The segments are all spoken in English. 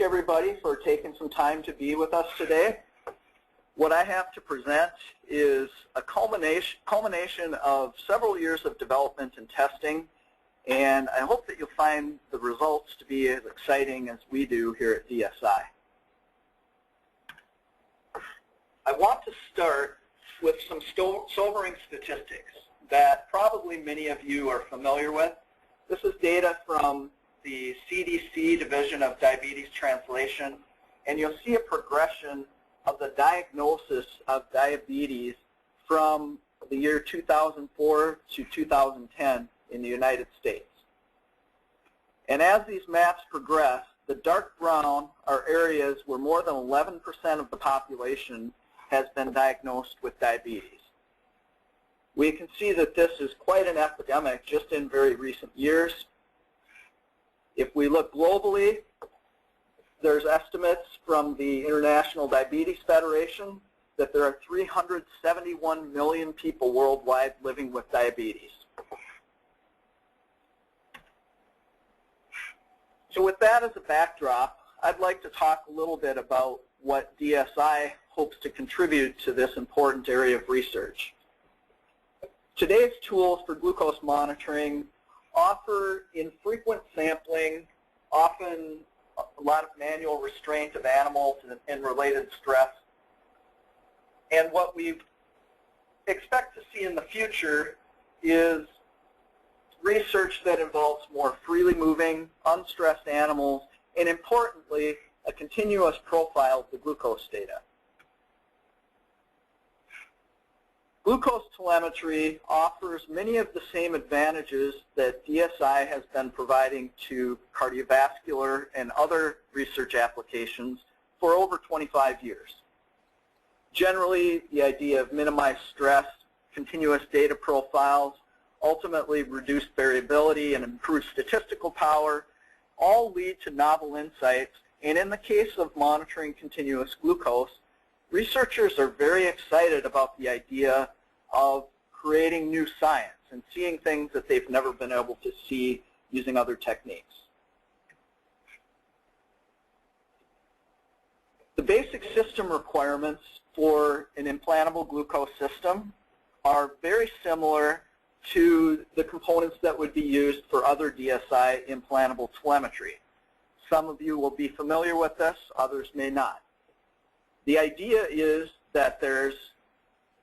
everybody for taking some time to be with us today. What I have to present is a culmination of several years of development and testing, and I hope that you'll find the results to be as exciting as we do here at DSI. I want to start with some sobering statistics that probably many of you are familiar with. This is data from the CDC Division of Diabetes Translation, and you'll see a progression of the diagnosis of diabetes from the year 2004 to 2010 in the United States. And as these maps progress, the dark brown are areas where more than 11% of the population has been diagnosed with diabetes. We can see that this is quite an epidemic just in very recent years. If we look globally, there's estimates from the International Diabetes Federation that there are 371 million people worldwide living with diabetes. So with that as a backdrop, I'd like to talk a little bit about what DSI hopes to contribute to this important area of research. Today's tools for glucose monitoring offer infrequent sampling, often a lot of manual restraint of animals and related stress. And what we expect to see in the future is research that involves more freely moving, unstressed animals, and importantly, a continuous profile of the glucose data. Glucose telemetry offers many of the same advantages that DSI has been providing to cardiovascular and other research applications for over 25 years. Generally, the idea of minimized stress, continuous data profiles, ultimately reduced variability and improved statistical power all lead to novel insights, and in the case of monitoring continuous glucose, researchers are very excited about the idea of creating new science and seeing things that they've never been able to see using other techniques. The basic system requirements for an implantable glucose system are very similar to the components that would be used for other DSI implantable telemetry. Some of you will be familiar with this, others may not. The idea is that there's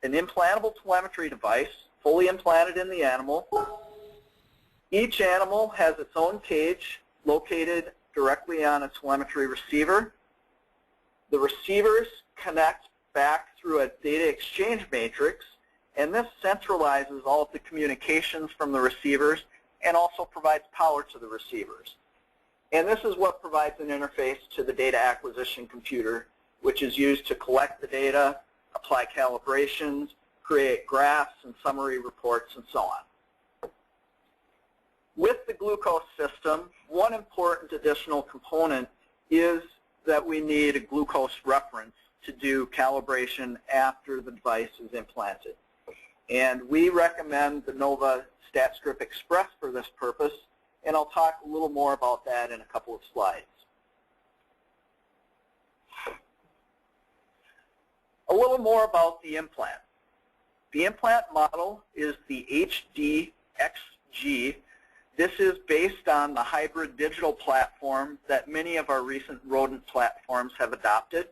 an implantable telemetry device fully implanted in the animal. Each animal has its own cage located directly on a telemetry receiver. The receivers connect back through a data exchange matrix, and this centralizes all of the communications from the receivers and also provides power to the receivers. And this is what provides an interface to the data acquisition computer, which is used to collect the data, apply calibrations, create graphs and summary reports, and so on. With the glucose system, one important additional component is that we need a glucose reference to do calibration after the device is implanted. And we recommend the Nova StatStrip Express for this purpose, and I'll talk a little more about that in a couple of slides. A little more about the implant. The implant model is the HDXG. This is based on the hybrid digital platform that many of our recent rodent platforms have adopted.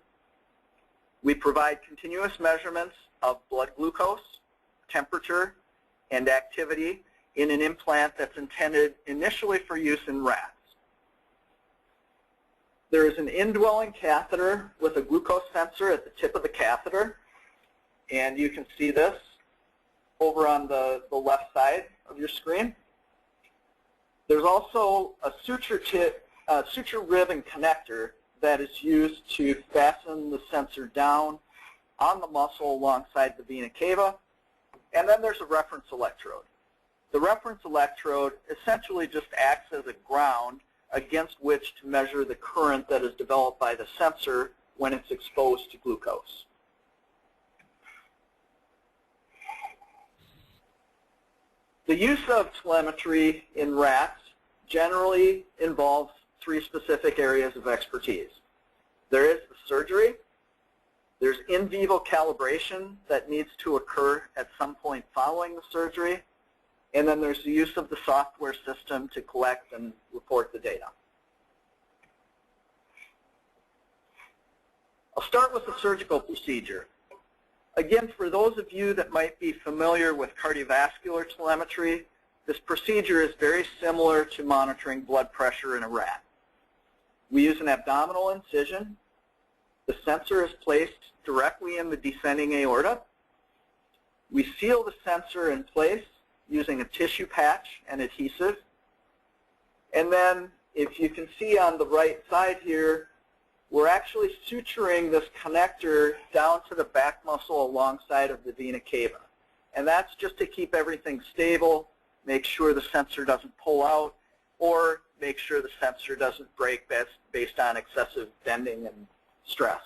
We provide continuous measurements of blood glucose, temperature, and activity in an implant that's intended initially for use in rats. There is an indwelling catheter with a glucose sensor at the tip of the catheter, and you can see this over on the left side of your screen. There's also a suture rib and connector that is used to fasten the sensor down on the muscle alongside the vena cava, and then there's a reference electrode. The reference electrode essentially just acts as a ground against which to measure the current that is developed by the sensor when it's exposed to glucose. The use of telemetry in rats generally involves three specific areas of expertise. There is the surgery. There's in vivo calibration that needs to occur at some point following the surgery. And then there's the use of the software system to collect and report the data. I'll start with the surgical procedure. Again, for those of you that might be familiar with cardiovascular telemetry, this procedure is very similar to monitoring blood pressure in a rat. We use an abdominal incision. The sensor is placed directly in the descending aorta. We seal the sensor in place using a tissue patch and adhesive. And then, if you can see on the right side here, we're actually suturing this connector down to the back muscle alongside of the vena cava. And that's just to keep everything stable, make sure the sensor doesn't pull out, or make sure the sensor doesn't break based on excessive bending and stress.